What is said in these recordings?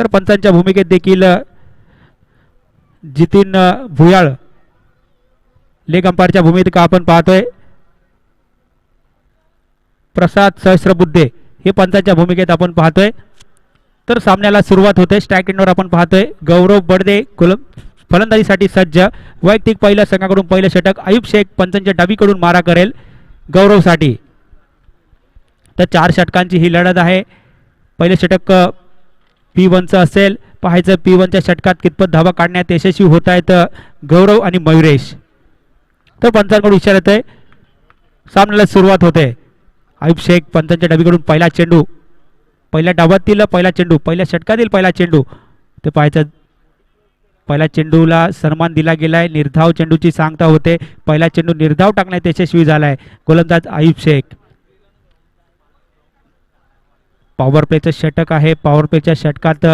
तर पंचांच्या भूमिकेत देखील जितीन भुयाळ लेग अंपायरच्या भूमिका आपण पाहतोय. प्रसाद सहस्रबुद्धे हे पंचांच्या भूमिकेत आपण पाहतोय. तर सामन्याला सुरुवात होते. स्ट्राईक एंडवर आपण पाहतोय गौरव बडदे फलंदाजीसाठी सज्ज. वैयक्तिक पहिल्या संघाकडून पहिलं षटक. आयुब शेख पंचांच्या डावीकडून मारा करेल गौरवसाठी. तर 4 षटकांची ही लढत आहे. पहिले षटक P1चं असेल. पाहायचं P1च्या षटकात कितपत धावा काढण्यात यशस्वी होत आहेत गौरव आणि मयुरेश. तर पंचांकडून इशारा येतोय. सामन्याला सुरुवात होते. आयुब शेख पंचांच्या डावीकडून पहिला चेंडू. पहिल्या डावातील पहिला चेंडू. पहिल्या षटकातील पहिला चेंडू. ते पाहायचं पहिल्या चेंडूला सन्मान दिला गेलाय. निर्धाव चेंडूची सांगता होते. पहिला चेंडू निर्धाव टाकण्यात यशस्वी झालाय गोलंदाज आयुब शेख. पॉवर प्लेचं षटक आहे. पॉवर प्लेच्या षटकात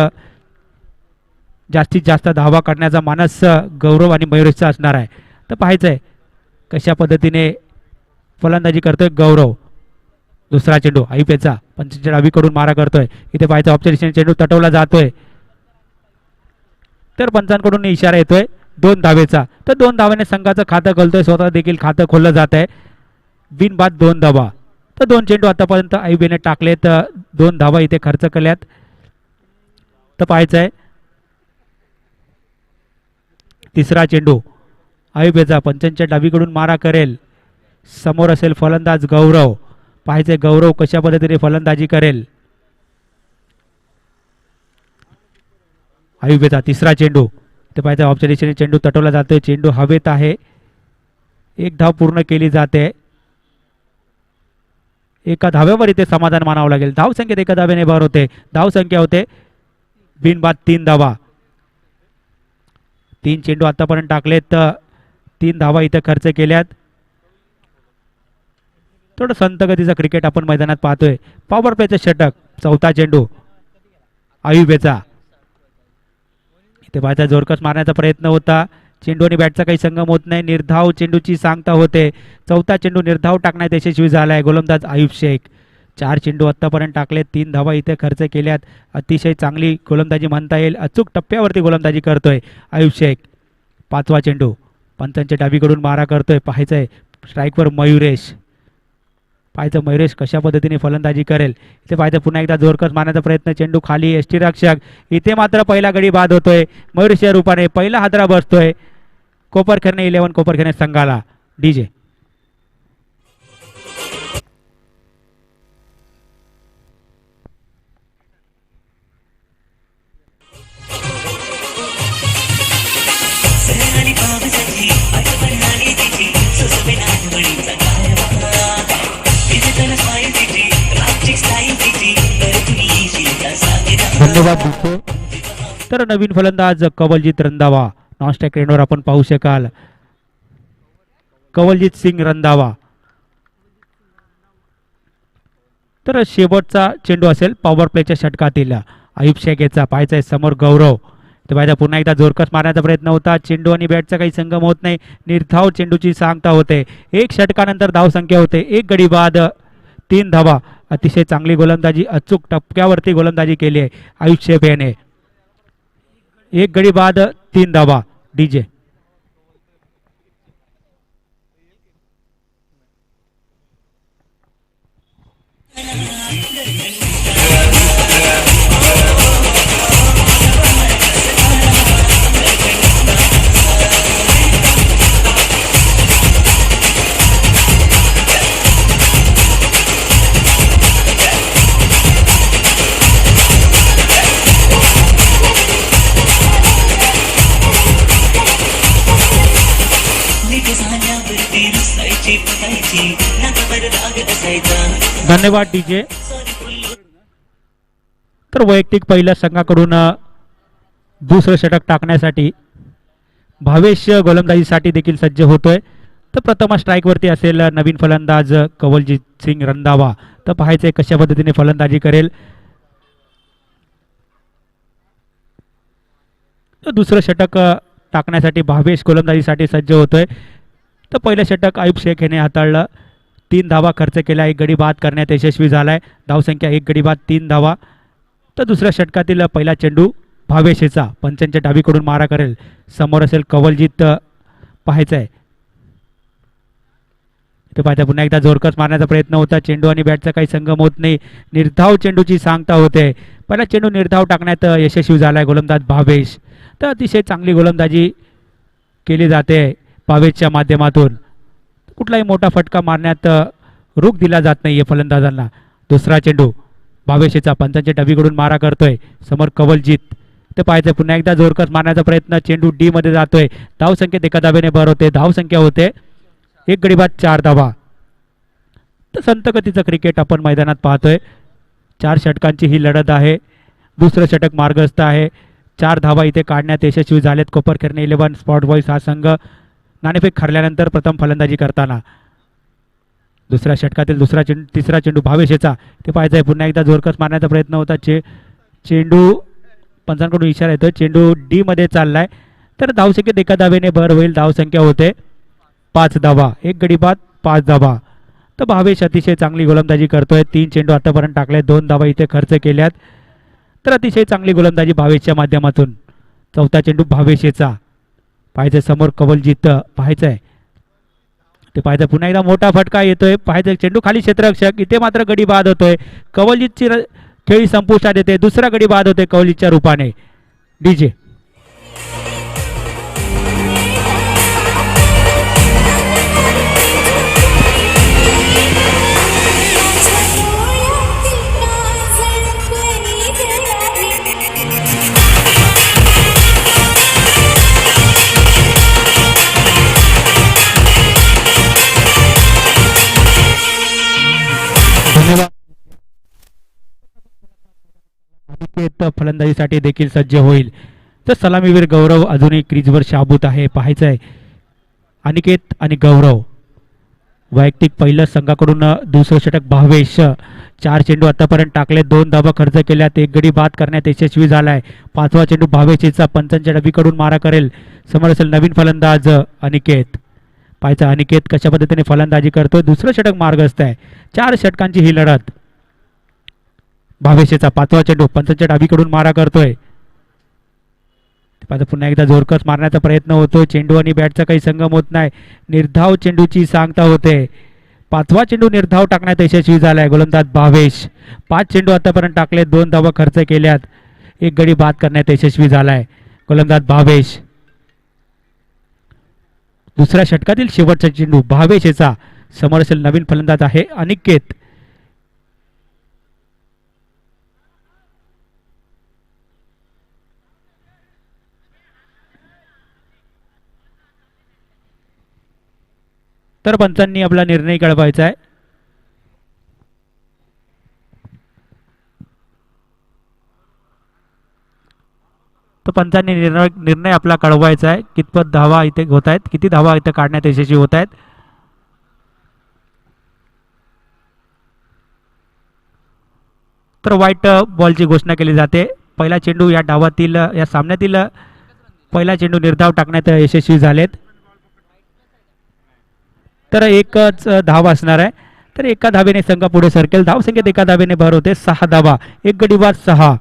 जास्तीत जास्त धावा करण्याचा मानस गौरव आणि मयुरेशचा असणार आहे. तर पाहायचंय कशा पद्धतीने फलंदाजी करतोय गौरव. दुसरा चेंडू आयुबचा पंचांच्या डावीकडून मारा करतोय. इथे पाहायचं ऑब्झर्वेशन चेंडू तटवला जातोय. तर पंचांकडून इशारा येतोय 2 धावेचा. तर 2 धाव्याने संघाचं खातं खोलतोय. स्वतः देखील खातं खोललं जात आहे. बिनबाद 2 धावा. तर 2 चेंडू आतापर्यंत आयुबने टाकलेत. 2 धावा इथे खर्च केल्यात. तर पाहायचंय तिसरा चेंडू आयुबचा पंचांच्या डावीकडून मारा करेल. समोर असेल फलंदाज गौरव. पाहायचंय गौरव कशा पद्धतीने फलंदाजी करेल. आयुबचा तिसरा चेंडू. ते पाहायचं ऑब्झर्वेशन चेंडू तटवला जातोय. चेंडू हवेत आहे. 1 धाव पूर्ण केली जाते. एका धाव्यावर इथे समाधान मानावं लागेल. धाव संख्येत एका धाव्याने भर होते. धाव संख्या होते बिनबाद 3 धावा. 3 चेंडू आतापर्यंत टाकलेत. 3 धावा इथे खर्च केल्यात. थोडं संत गतीचा क्रिकेट आपण मैदानात पाहतोय. पॉवर प्लेचं षटक. चौथा चेंडू आयुबचा. इथे पाहायचा जोरकस मारण्याचा प्रयत्न होता. चेंडू आणि बॅटचा काही संगम होत नाही. निर्धाव चेंडूची सांगता होते. चौथा चेंडू निर्धाव टाकण्यात यशस्वी झालाय गोलंदाज आयुब शेख. 4 चेंडू आत्तापर्यंत टाकलेत. 3 धावा इथे खर्च केल्यात. अतिशय चांगली गोलंदाजी म्हणता येईल. अचूक टप्प्यावरती गोलंदाजी करतोय आयुब शेख. 5वा चेंडू पंचांच्या डावीकडून मारा करतोय. पाहायचंय स्ट्राईकवर मयुरेश. पाहायचं मयुरेश कशा पद्धतीने फलंदाजी करेल. इथे पाहायचं पुन्हा एकदा जोरकस मारण्याचा प्रयत्न. चेंडू खाली यष्टीरक्षक. इथे मात्र पहिला गडी बाद होतोय. मयुरेशच्या रूपाने पहिला हादरा बसतोय कोपरखैरणे 11 कोपरखैरणे संघाला. डीजे धन्यवाद. तर नवीन फलंदाज कवलजीत रंधावा. नॉन स्ट्राईक रेंजवर आपण पाहू शकाल कवलजीत सिंग रंधावा. तर शेवटचा चेंडू असेल पॉवर प्लेच्या षटकातील आयुब शेख याचा. पाहायचा समोर गौरव. ते पाहिजे पुन्हा एकदा जोरकस मारण्याचा प्रयत्न होता. चेंडू आणि बॅटचा काही संगम होत नाही. निर्धाव चेंडूची सांगता होते. 1 षटकानंतर धाव संख्या होते. 1 गडी बाद 3 धावा. अतिशय चांगली गोलंदाजी. अचूक टप्प्यावरती गोलंदाजी केली आहे आयुब शेख याने. 1 गडी बाद 3 धावा. डीजे धन्यवाद डीजे. तर वैयक्तिक पहिल्या संघाकडून दुसरं षटक टाकण्यासाठी भावेश गोलंदाजीसाठी देखील सज्ज होतोय. तर प्रथम स्ट्राईकवरती असेल नवीन फलंदाज कवलजीत सिंग रंधावा. तर पाहायचंय कशा पद्धतीने फलंदाजी करेल. तर दुसरं षटक टाकण्यासाठी भावेश गोलंदाजीसाठी सज्ज होतोय. तर पहिलं षटक आयुब शेख याने हाताळलं. 3 धावा खर्च केल्या. 1 गडी बाद करण्यात यशस्वी झालाय. धावसंख्या 1 गडी बाद 3 धावा. तर दुसऱ्या षटकातील पहिला चेंडू भावेशेचा पंचांच्या डावीकडून मारा करेल. समोर असेल कवलजीत पाहायचं आहे. ते पाहता पुन्हा एकदा जोरकस मारण्याचा प्रयत्न होता. चेंडू आणि बॅटचा काही संगम होत नाही. निर्धाव चेंडूची सांगता होते. पहिला चेंडू निर्धाव टाकण्यात यशस्वी झाला आहे गोलंदाज भावेश. तर अतिशय चांगली गोलंदाजी केली जाते भावेशच्या माध्यमातून. कुठलाही मोठा फटका मारण्यात रोख दिला जात नाही आहे फलंदाजांना. दुसरा चेंडू भावेशेचा पंचांच्या डावीकडून मारा करतोय. समोर कवलजीत. ते पाहायचं पुन्हा एकदा जोरकस मारण्याचा प्रयत्न. चेंडू डी मध्ये जातोय. धावसंख्येत एका धाब्याने भर होते. धावसंख्या होते 1 गडी बाद 4 धावा. तर संतगतीचं क्रिकेट आपण मैदानात पाहतोय. 4 षटकांची ही लढत आहे. दुसरं षटक मार्गस्थ आहे. 4 धावा इथे काढण्यात यशस्वी झालेत कोपरखैरणे 11 स्पॉट बॉईज हा संघ नाणेफेक हरल्यानंतर प्रथम फलंदाजी करताना. दुसऱ्या षटकातील तिसरा चेंडू भावेशेचा. ते पाहायचं आहे पुन्हा एकदा जोरकस मारण्याचा प्रयत्न होता. चेंडू पंचांकडून इशारा येतो. चेंडू डी मध्ये चाललाय. तर धावसंख्येत एका धावेने भर होईल. धावसंख्या होते 5 धावा. 1 गडी बाद 5 धावा. तर भावेश अतिशय चांगली गोलंदाजी करतोय. 3 चेंडू आतापर्यंत टाकले. 2 धावा इथे खर्च केल्यात. तर अतिशय चांगली गोलंदाजी भावेशच्या माध्यमातून. चौथा चेंडू भावेशेचा. पाहायचं समोर कवलजीत पाहायचं आहे. ते पाहायचं पुन्हा एकदा मोठा फटका येतोय. पाहायचं चेंडू खाली क्षेत्ररक्षक. इथे मात्र गडी बाद होतोय. कवलजीतची खेळी संपुष्टात येते. दुसरा गडी बाद होते कवलजीतच्या रूपाने. डीजे फलंदाजीसाठी देखील सज्ज होईल. तर सलामीवीर गौरव अजूनही क्रीजवर शाबूत आहे. पाहायचं आहे अनिकेत आणि गौरव. वैयक्तिक पहिलं संघाकडून दुसरं षटक भावेश. 4 चेंडू आतापर्यंत टाकले. 2 धावा खर्च केल्यात. 1 गडी बाद करण्यात यशस्वी झालाय. 5वा चेंडू भावेशचा पंचांच्या डावीकडून मारा करेल. समोर असेल नवीन फलंदाज अनिकेत. पाहायचं अनिकेत कशा पद्धतीने फलंदाजी करतोय. दुसरं षटक मार्गस्थ आहे. 4 षटकांची ही लढत. भावेशेचा 5वा चेंडू पंचांच्या डावीकडून मारा करतोय. पुन्हा एकदा जोरकस मारण्याचा प्रयत्न होतोय. चेंडू आणि बॅटचा काही संगम होत नाही. निर्धाव चेंडूची सांगता होते. 5वा चेंडू निर्धाव टाकण्यात यशस्वी झालाय गोलंदाज भावेश. 5 चेंडू आतापर्यंत टाकले. 2 धावा खर्च केल्यात. 1 गडी बाद करण्यात यशस्वी झालाय गोलंदाज भावेश. दुसऱ्या षटकातील शेवटचा चेंडू भावेशचा. समोर असेल नवीन फलंदाज आहे अनिकेत. तर पंचांनी आपला निर्णय कळवायचा आहे. तर पंचांनी निर्णय आपला कळवायचा आहे. कितपत धावा इथे होत आहेत. किती धावा इथे काढण्यात यशस्वी होत आहेत. तर व्हाईट बॉलची घोषणा केली जाते. पहिला चेंडू या डावातील या सामन्यातील पहिला चेंडू निर्धाव टाकण्यात यशस्वी झालेत. तर एकच धाव असणार आहे. तर एका धावेने संघ पुढे सरकेल. धावसंख्येत एका धावेने भर होते. 6 धावा. 1 गडी बाद 6.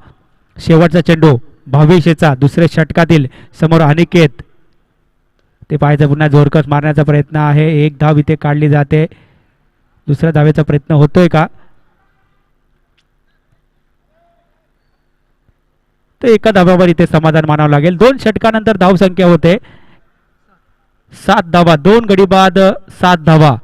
शेवटचा चेंडू भावेशचा दुसऱ्या षटकातील. समोर अनिकेत. ते पाहायचं पुन्हा जोरकस मारण्याचा प्रयत्न आहे. 1 धाव इथे काढली जाते. दुसऱ्या धावेचा प्रयत्न होतोय का. तर एका धाव्यावर इथे समाधान मानावं लागेल. 2 षटकानंतर धावसंख्या होते 7 धावा. 2 गडी बाद 7 धावा.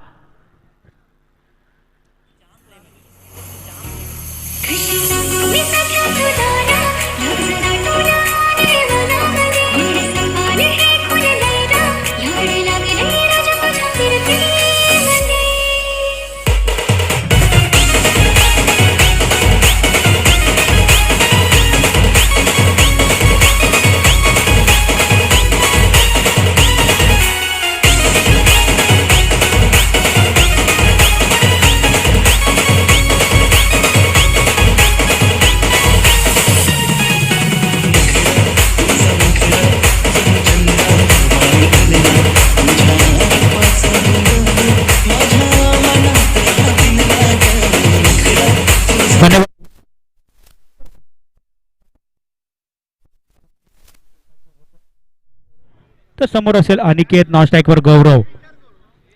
तर समोर असेल अनिकेत, नॉन स्ट्राईकवर गौरव.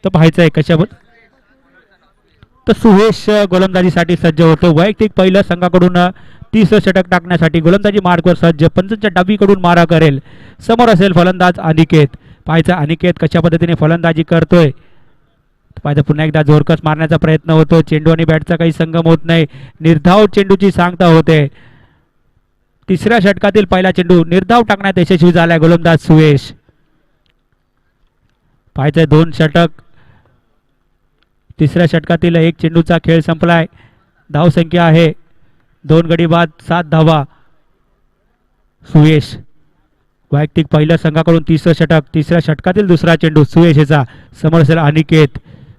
तर पाहायचं आहे कशा तर सुहेश गोलंदाजीसाठी सज्ज होतो. वैयक्तिक पहिलं संघाकडून 30 षटक टाकण्यासाठी गोलंदाजी मार्गवर सज्ज. पंचांच्या डावीकडून मारा करेल. समोर असेल फलंदाज अनिकेत. पाहायचं अनिकेत कशा पद्धतीने फलंदाजी करतोय. पाहिजे पुन्हा एकदा जोरकस मारण्याचा प्रयत्न होतो. चेंडू आणि बॅटचा काही संगम होत नाही. निर्धाव चेंडूची सांगता होते. तिसऱ्या षटकातील पहिला चेंडू निर्धाव टाकण्यात यशस्वी झालाय गोलंदाज सुयश. पाहायचंय 2 षटक. तिसऱ्या षटकातील एक चेंडूचा खेळ संपलाय. धाव संख्या आहे 2 गडी बाद 7 धावा. सुयश वैयक्तिक पहिल्या संघाकडून 30 षटक. तिसऱ्या षटकातील दुसरा चेंडू सुयशचा. समोर असेल अनिकेत.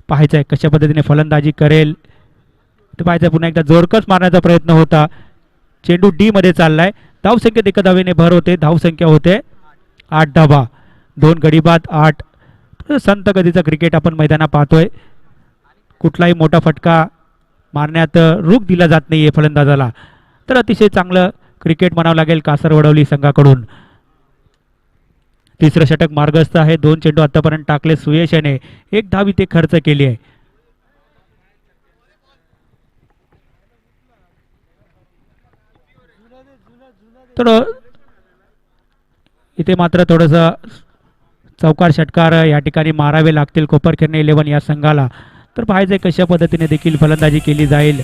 पाहायचंय कशा पद्धतीने फलंदाजी करेल. तर पाहायचंय पुन्हा एकदा जोरकस मारण्याचा प्रयत्न होता. चेंडू डी मध्ये चाललाय. धाव संख्येत एका धावेने भर होते. धाव संख्या होते 8 धावा. 2 गडी बाद 8. संत गतीचं क्रिकेट आपण मैदानात पाहतोय. कुठलाही मोठा फटका मारण्यात रूख दिला जात नाहीये फलंदाजाला. तर अतिशय चांगलं क्रिकेट म्हणावं लागेल कासरवडवली संघाकडून. तिसरं षटक मार्गस्थ आहे. 2 चेंडू आतापर्यंत टाकले सुयश याने. 1 धाव इथे खर्च केली आहे. तर इथे मात्र थोडस चौकार षटकार या ठिकाणी मारावे लागतील कोपरखिरणे 11 या संघाला. तर पाहायचे कशा पद्धतीने देखील फलंदाजी केली जाईल.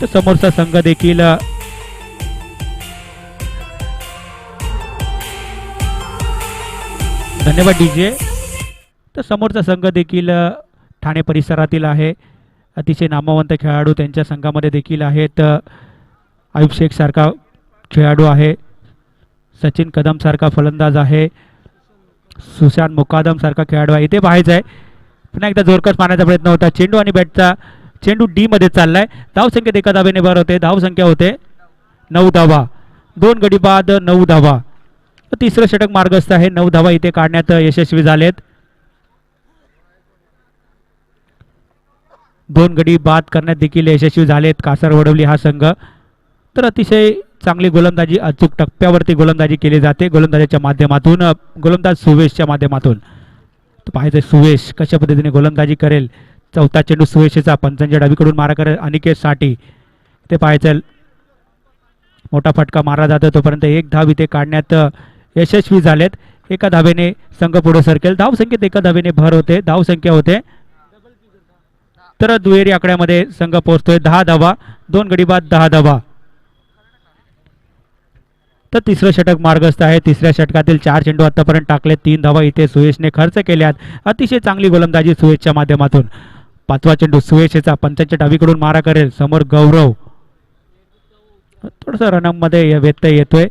तर समोरचा संघ देखील धन्यवाद डीजे. तर समोरचा संघ देखील ठाणे परिसरातील आहे. अतिशय नामवंत खेळाडू त्यांच्या संघामध्ये देखील आहेत. आयुब शेख सारखा खेळाडू आहे. सचिन कदम सारखा फलंदाज आहे. सुशांत मुकादम सारखा खेळाडू आहे. इथे पाहायचं आहे पुन्हा एकदा जोरकस मारण्याचा प्रयत्न होता. चेंडू आणि बॅटचा चेंडू डी मध्ये चाललाय. धाव संख्येत एका धावेने भर होते. धाव संख्या होते 9 धावा. 2 गडी बाद 9 धावा. तिसरं षटक मार्गस्थ आहे. 9 धावा इथे काढण्यात यशस्वी झालेत. 2 गडी बाद करण्यात देखील यशस्वी झालेत कासरवडवली हा संघ. तर अतिशय चांगली गोलंदाजी अचूक टप्प्यावरती गोलंदाजी केली जाते गोलंदाजाच्या माध्यमातून. गोलंदाज सुवेशच्या माध्यमातून. तर पाहायचं सुवेश कशा पद्धतीने गोलंदाजी करेल. चौथा चेंडू सुवेशचा. पंचांच्या डावीकडून मारा करेल अनिकेत साठी. ते पाहायचं मोठा फटका मारला जातो. तोपर्यंत 1 धाव इथे काढण्यात यशस्वी झालेत. एका धावेने संघ पुढे सरकेल. धाव संख्येत एका धावेने भर होते. धाव संख्या होते तर दुहेरी आकड्यामध्ये संघ पोहोचतोय 10 धावा. 2 गडी बाद 10 धावा. तर तिसरं षटक मार्गस्थ आहे. तिसऱ्या षटकातील 4 चेंडू आतापर्यंत टाकले. 3 धावा इथे सुयशने खर्च केल्यात. अतिशय चांगली गोलंदाजी सुयशच्या माध्यमातून. 5वा चेंडू सुयशचा. पंचांच्या डावीकडून मारा करेल. समोर गौरव. थोडस रनमध्ये व्यत्यय येतोय.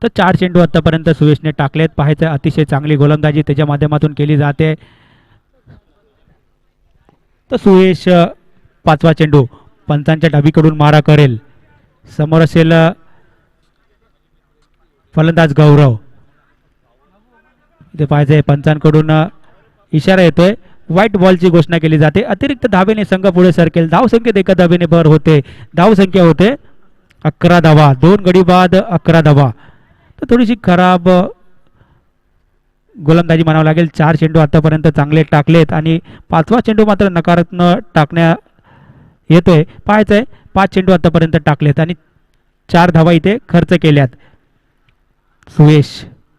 तर 4 चेंडू आतापर्यंत सुयशने टाकलेत. पाहायचं अतिशय चांगली गोलंदाजी त्याच्या माध्यमातून केली जाते. तर सुयश 5वा चेंडू पंचांच्या डावीकडून मारा करेल. समोर असेल फलंदाज गौरव. इथे पाहायचंय पंचांकडून इशारा येतोय. व्हाईट बॉलची घोषणा केली जाते. अतिरिक्त धावेने संघ पुढे सरकेल. धाव संख्येत एका धावेने भर होते. धाव संख्या होते 11 धावा. 2 गडी बाद 11 धावा. तर थोडीशी खराब गोलंदाजी म्हणावं लागेल. 4 चेंडू आतापर्यंत चांगले टाकलेत आणि 5वा चेंडू मात्र नकारात्मक टाकण्या येतोय. पाहायचंय 5 चेंडू आतापर्यंत टाकलेत आणि 4 धावा इथे खर्च केल्यात. सुयश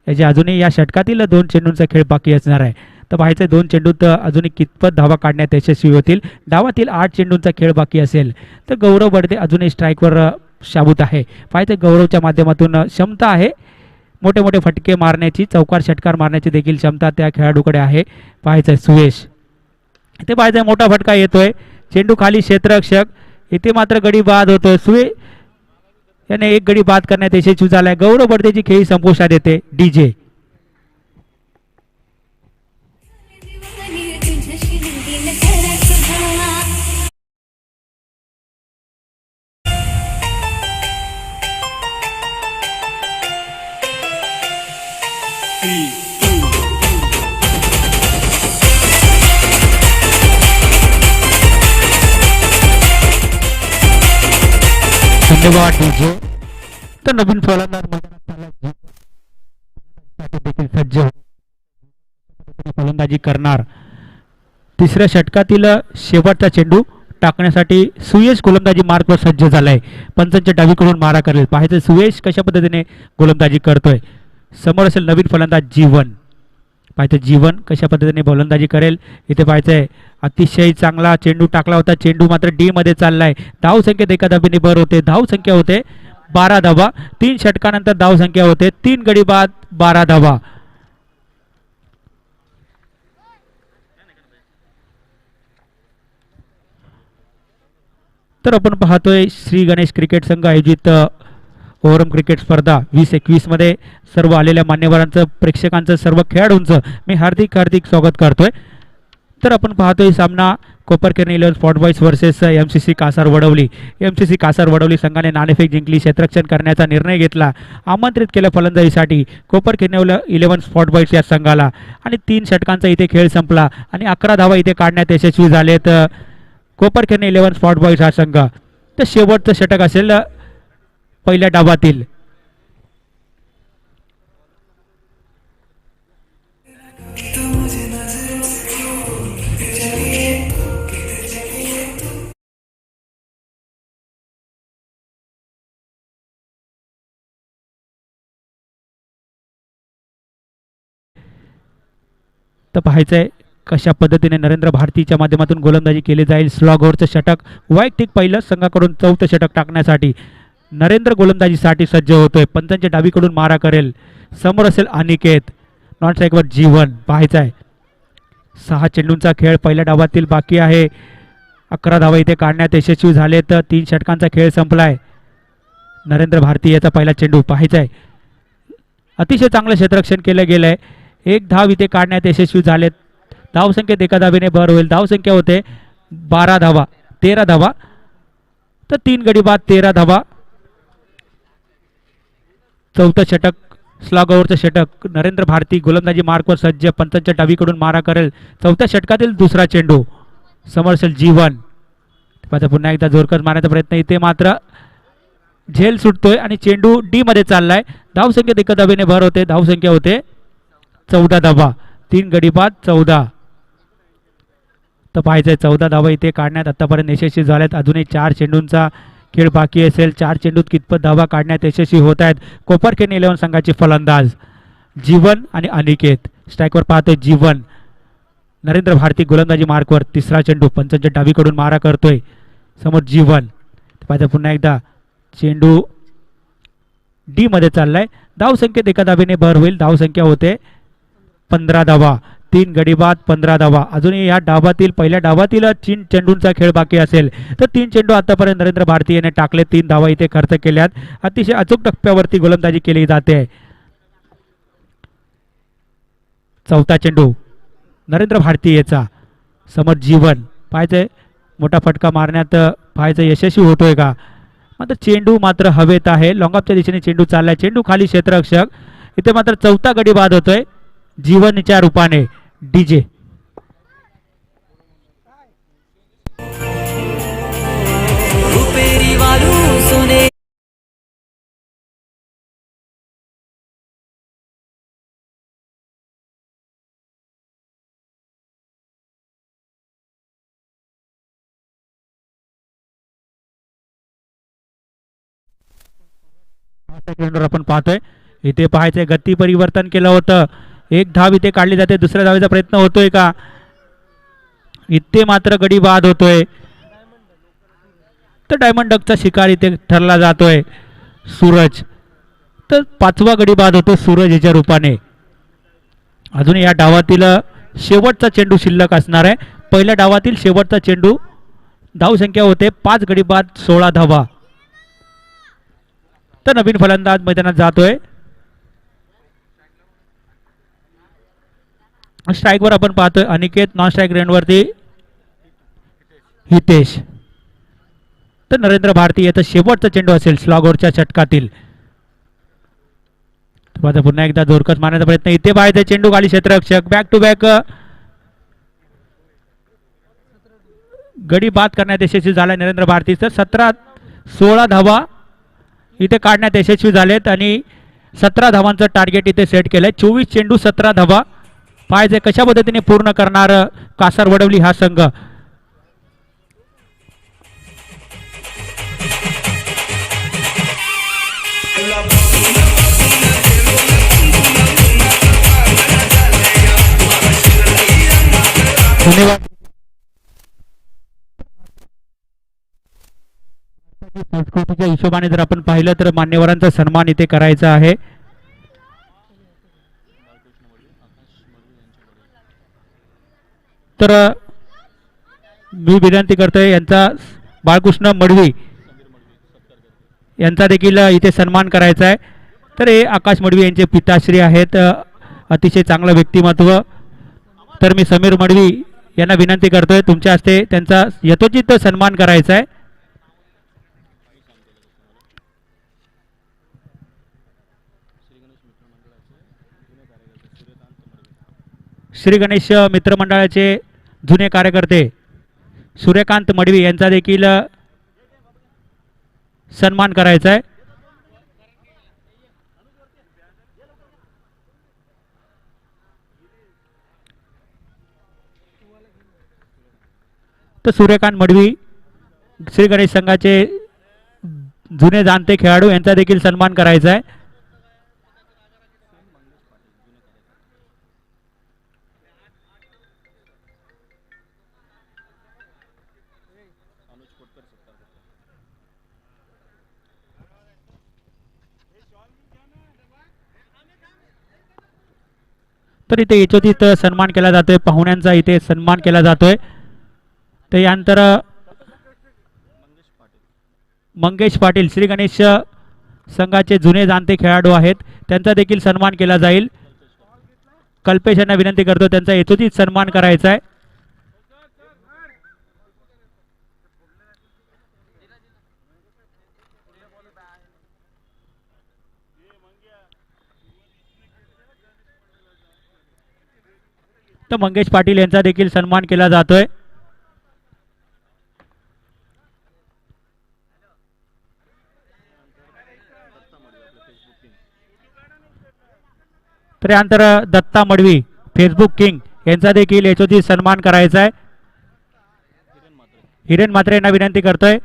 याचे अजूनही या षटकातील 2 चेंडूंचा खेळ बाकी असणार आहे. तर पाहायचंय 2 चेंडूत अजूनही कितपत धावा काढण्यात यशस्वी होतील. डावातील 8 चेंडूंचा खेळ बाकी असेल. तर गौरव बडदे अजूनही स्ट्राईकवर शाबूत आहे. पाहायचंय गौरवच्या माध्यमातून क्षमता आहे. मोठे मोठे फटके मारण्याची चौकार षटकार मारण्याची देखील क्षमता त्या खेळाडूकडे आहे. पाहायचंय सुयश. इथे पाहायचंय मोठा फटका येतोय. चेंडू खाली क्षेत्ररक्षक. इथे मात्र गडी बाद होतोय. सुयश याने 1 गडी बाद करण्यात यशस्वी झालाय. गौरव बडदेची खेळी संपुष्टात येते. डीजे धन्यवाद डीजे. तर नवीन फलंदाज देखील सज्ज फलंदाजी करणार. तिसऱ्या षटकातील शेवटचा चेंडू टाकण्यासाठी सुयश गोलंदाजी मार्कवर सज्ज झालाय. पंचांच्या डावीकडून मारा करेल. पाहायचं सुयश कशा पद्धतीने गोलंदाजी करतोय. समोर असेल नवीन फलंदाज जीवन. पाहायचं जीवन कशा पद्धतीने गोलंदाजी करेल. इथे पाहायचंय अतिशय चांगला चेंडू टाकला होता. चेंडू मात्र डी मध्ये चाललाय. धाव संख्येत एका धाबीने भर होते. धाव संख्या होते 12 धावा. 3 षटकानंतर धाव संख्या होते 3 गडी बाद 12 धावा. तर आपण पाहतोय श्री गणेश क्रिकेट संघ आयोजित ओव्हरऑल क्रिकेट स्पर्धा 2021 मध्ये सर्व आलेल्या मान्यवरांचं, प्रेक्षकांचं, सर्व खेळाडूंचं मी हार्दिक स्वागत करतोय. तर आपण पाहतोय सामना Koparkhairane 11 spot boys versus MCC Kasar Wadavali. MCC Kasar Wadavali संघाने नाणेफेक जिंकली. क्षेत्ररक्षण करण्याचा निर्णय घेतला. आमंत्रित केलं फलंदाजीसाठी कोपरखेरणे 11 स्पॉट बॉईज या संघाला आणि 3 षटकांचा इथे खेळ संपला आणि 11 धावा इथे काढण्यात यशस्वी झालेत कोपरखेरणे 11 स्पॉट बॉईज हा संघ. तर शेवटचं षटक असेल पहिल्या डावातील. तर पाहायचंय कशा पद्धतीने नरेंद्र भारतीच्या माध्यमातून गोलंदाजी केली जाईल. स्लॉग ओव्हरचं षटक वैयक्तिक पहिलं संघाकडून 4थं षटक टाकण्यासाठी नरेंद्र गोलंदाजीसाठी सज्ज होतोय. पंचांच्या डावीकडून मारा करेल. समोर असेल अनिकेत. नॉन स्ट्राईकवर जीवन. पाहायचं आहे 6 चेंडूंचा खेळ पहिल्या डावातील बाकी आहे. 11 धावा इथे काढण्यात यशस्वी झाले. तर 3 षटकांचा खेळ संपलाय. नरेंद्र भारती याचा पहिला चेंडू. पाहायचा आहे अतिशय चांगलं क्षेत्ररक्षण केलं गेलंय. 1 धाव इथे काढण्यात यशस्वी झालेत. धाव संख्येत एका धावेने भर होईल. धाव संख्या होते 12 धावा 13 धावा. तर 3 गडी बाद 13 धावा. 4थं षटक स्लॉग ओव्हरचं षटक. नरेंद्र भारती गोलंदाजी मार्कवर सज्ज. पंचांच्या डावीकडून मारा करेल. 4थ्या षटकातील दुसरा चेंडू. समोर असेल जीवन. पुन्हा एकदा जोरकर मारण्याचा प्रयत्न. इथे मात्र झेल सुटतोय आणि चेंडू डी मध्ये चाललाय. धाव संख्येत एका धावेने भर होते. धाव संख्या होते 14 धावा. 3 गडी बाद 14. तर पाहायचंय 14 धावा इथे काढण्यात आतापर्यंत यशस्वी झाल्यात. अजूनही 4 चेंडूंचा खेळ बाकी असेल. 4 चेंडूत कितपत धावा काढण्यात यशस्वी होत आहेत कोपरखेरणे 11 संघाचे फलंदाज जीवन आणि अनिकेत. स्ट्राईकवर पाहतोय जीवन. नरेंद्र भारती गोलंदाजी मार्कवर. तिसरा चेंडू. पंचांच्या डावीकडून मारा करतोय. समोर जीवन. पाहिजे पुन्हा एकदा चेंडू डी मध्ये चाललाय. धाव संख्येत एका धावेने भर होईल. धाव संख्या होते 15 धावा. 3 गडी बाद 15 धावा. अजूनही या डावातील पहिल्या डावातील 3 चेंडूंचा खेळ बाकी असेल. तर 3 चेंडू आतापर्यंत नरेंद्र भारती याने टाकले. 3 धावा इथे खर्च केल्यात. अतिशय अचूक टप्प्यावरती गोलंदाजी केली जाते. 4था चेंडू नरेंद्र भारती याचा. समोर जीवन. पाहायचंय मोठा फटका मारण्यात पाहायचं यशस्वी होतोय का. मात्र चेंडू मात्र हवेत आहे. लॉंगऑफच्या दिशेने चेंडू चाललाय. चेंडू खाली क्षेत्ररक्षक. इथे मात्र 4था गडी बाद होतोय जीवनच्या रूपाने. डीजे रुपेरी वालू सोने. आपण पाहतोय इथे पाहायचंय गती परिवर्तन केलं होतं. 1 धाव इथे काढली जाते. दुसऱ्या धावेचा प्रयत्न होतोय का. इथे मात्र गडी बाद होतोय. तर डायमंड डकचा शिकार इथे ठरला जातोय सूरज. तर 5वा गडी बाद होतो सूरज याच्या रूपाने. अजून या डावातील शेवटचा चेंडू शिल्लक असणार आहे. पहिल्या डावातील शेवटचा चेंडू. धाव संख्या होते 5 गडी बाद 16 धावा. तर नवीन फलंदाज मैदानात जातोय. स्ट्राईकवर आपण पाहतोय अनिकेत. नॉन स्ट्राईक रेंजवरती हितेश. तर नरेंद्र भारती याचा शेवटचा चेंडू असेल स्लॉग ओव्हरच्या षटकातील. पुन्हा एकदा जोरकस मारण्याचा प्रयत्न. इथे पाहायचा चेंडू खाली क्षेत्ररक्षक. बॅक टू बॅक गडी बाद करण्यात यशस्वी झाला नरेंद्र भारती. तर 16 धावा इथे काढण्यात यशस्वी झालेत आणि 17 धावांचं टार्गेट इथे सेट केलंय. 24 चेंडू 17 धावा पाहिजे. कशा पद्धतीने पूर्ण करणार कासार वडवली हा संघ. धन्यवाद. संस्कृतीच्या हिशोबाने जर आपण पाहिलं तर मान्यवरांचा सन्मान इथे करायचा आहे. तर मी विनंती करतोय यांचा बाळकृष्ण मडवी यांचा देखील इथे सन्मान करायचा आहे. तर हे आकाश मडवी यांचे पिताश्री आहेत, अतिशय चांगलं व्यक्तिमत्व. तर मी समीर मडवी यांना विनंती करतोय तुमच्या हस्ते त्यांचा यथोचित सन्मान करायचा आहे. श्री गणेश मित्रमंडळाचे जुने कार्यकर्ते सूर्यकांत मडवी यांचा देखील सन्मान करायचा आहे. तर सूर्यकांत मडवी श्री गणेश संघाचे जुने जाणते खेळाडू यांचा देखील सन्मान करायचा आहे. तर इथे यथोचित सन्मान केला जातोय. पाहुण्यांचा इथे सन्मान केला जातोय. तर यानंतर मंगेश पाटील श्री गणेश संघाचे जुने जाणते खेळाडू आहेत, त्यांचा देखील सन्मान केला जाईल. कल्पेश यांना विनंती करतो त्यांचा यथोचित सन्मान करायचा आहे. तर मंगेश पाटील यांचा देखील सन्मान केला जातोय. तर यानंतर दत्ता मडवी फेसबुक किंग यांचा देखील यथोचित सन्मान करायचा आहे. हिरेन म्हात्रे यांना विनंती करतोय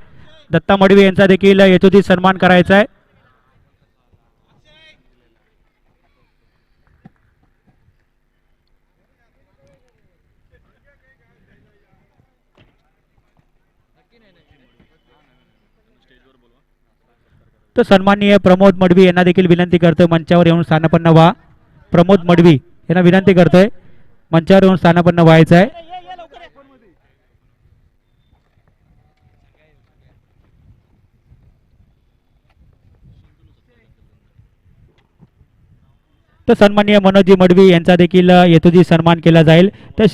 दत्ता मडवी यांचा देखील यथोचित सन्मान करायचा आहे. तर सन्माननीय प्रमोद मडवी यांना देखील विनंती करतोय मंचावर येऊन स्थानापन्न व्हा. प्रमोद मडवी यांना विनंती करतोय मंचावर येऊन स्थानापन्न व्हायचं आहे. तर सन्माननीय मनोजी मडवी यांचा देखील यथोचित सन्मान केला जाईल. तर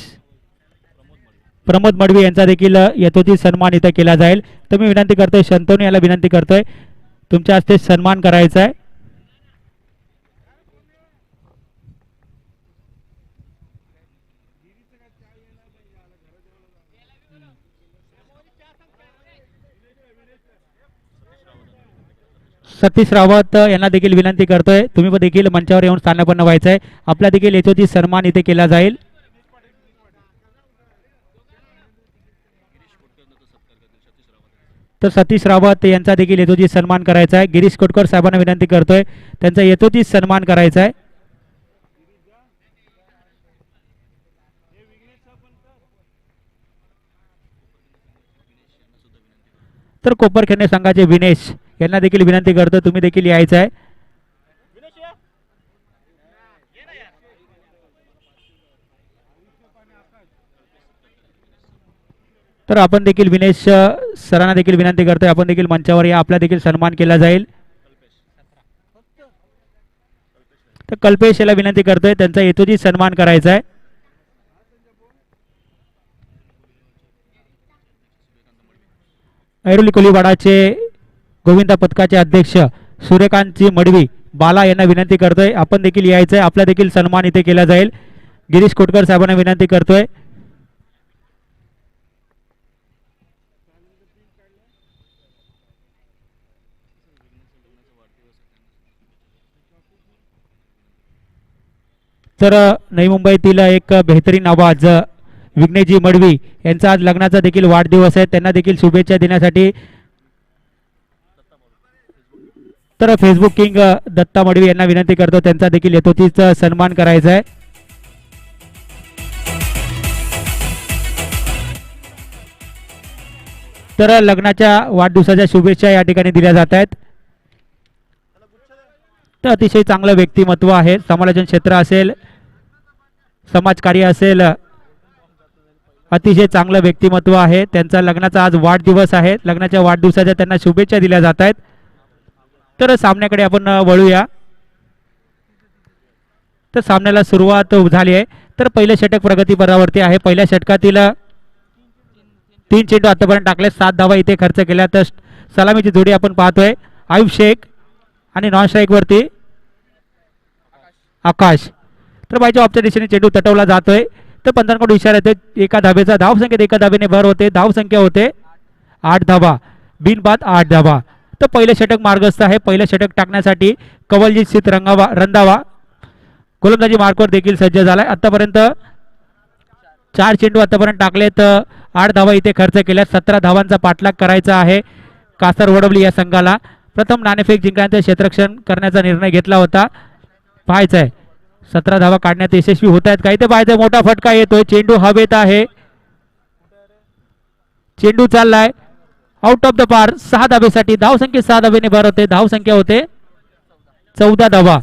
प्रमोद मडवी यांचा देखील यथोचित सन्मान इथे केला जाईल. तर मी विनंती करतोय शंतनू याला विनंती करतोय तुमच्या हस्ते सन्मान करायचा आहे. सतीश रावत यांना देखील विनंती करतोय तुम्ही देखील मंचावर येऊन स्थानापन्न व्हायचं आहे. आपला देखील यथोचित सन्मान इथे केला जाईल. तर सतीश रावत यांचा देखील यथोचित सन्मान करायचा आहे. गिरीश कोटकर साहेबांना विनंती करतोय त्यांचा यथोचित सन्मान करायचा आहे. तर कोपरखेडणे संघाचे विनेश यांना देखील विनंती करतो तुम्ही देखील यायचं आहे. तर आपण देखील विनेश सरांना देखील विनंती करतोय आपण देखील मंचावर या आपला देखील सन्मान केला जाईल. तर कल्पेश याला विनंती करतोय त्यांचा यथोचित सन्मान करायचा आहे. ऐरोली कोलीवाडाचे गोविंदा पथकाचे अध्यक्ष सूर्यकांतजी मडवी बाला यांना विनंती करतोय आपण देखील यायचं आहे. आपला देखील सन्मान इथे केला जाईल. गिरीश कोटकर साहेबांना विनंती करतोय. तर नवी मुंबईतील एक बेहतरीन आवाज विघ्नेशजी मडवी यांचा आज लग्नाचा देखील वाढदिवस आहे, त्यांना देखील शुभेच्छा देण्यासाठी तर फेसबुक किंग दत्ता मडवी यांना विनंती करतो त्यांचा देखील यथोचित सन्मान करायचा आहे. तर लग्नाच्या वाढदिवसाच्या शुभेच्छा या ठिकाणी दिल्या जात आहेत. तर अतिशय चांगलं व्यक्तिमत्व आहे, समालोचन क्षेत्र असेल, समाजकार्य असेल, अतिशय चांगलं व्यक्तिमत्व आहे. त्यांचा लग्नाचा आज वाढदिवस आहे, लग्नाच्या वाढदिवसाच्या त्यांना शुभेच्छा दिल्या जात आहेत. तर सामन्याकडे आपण वळूया. तर सामन्याला सुरुवात झाली आहे. तर पहिलं षटक प्रगतीपथावरती आहे. पहिल्या षटकातील 3 चेंडू आतापर्यंत टाकले, 7 धावा इथे खर्च केल्या. तर सलामीची जोडी आपण पाहतोय आयुब शेख आणि नॉन स्ट्राईक वरती आकाश. तर बायच्या ऑफच्या दिशेने चेंडू तटवला जातोय. तर पंचांकडून इशारा येते एका धाबेचा, धाव संख्येत एका धाबेने भर होते. धाव संख्या होते 8 धावा, बिनबाद 8 धावा. तर पहिलं षटक मार्गस्थ आहे. पहिलं षटक टाकण्यासाठी कवलजीत सित रंधावा गोलंदाजी मार्कवर देखील सज्ज झालाय. आतापर्यंत 4 चेंडू आतापर्यंत टाकलेत, 8 धावा इथे खर्च केल्या. 17 धावांचा पाठलाग करायचा आहे कासर वडवली या संघाला. प्रथम नाणेफेक जिंकण्याचे क्षेत्ररक्षण करण्याचा निर्णय घेतला होता. पाहायचं आहे 17 धावा काढण्यात यशस्वी होत आहेत काही ते पाहायचं. मोठा फटका येतोय, चेंडू हवेत आहे, चेंडू चाललाय आउट ऑफ द पार. 6 धाबेसाठी धाव संख्या 6 धाबेने भर होते. धाव संख्या होते 14 धावा.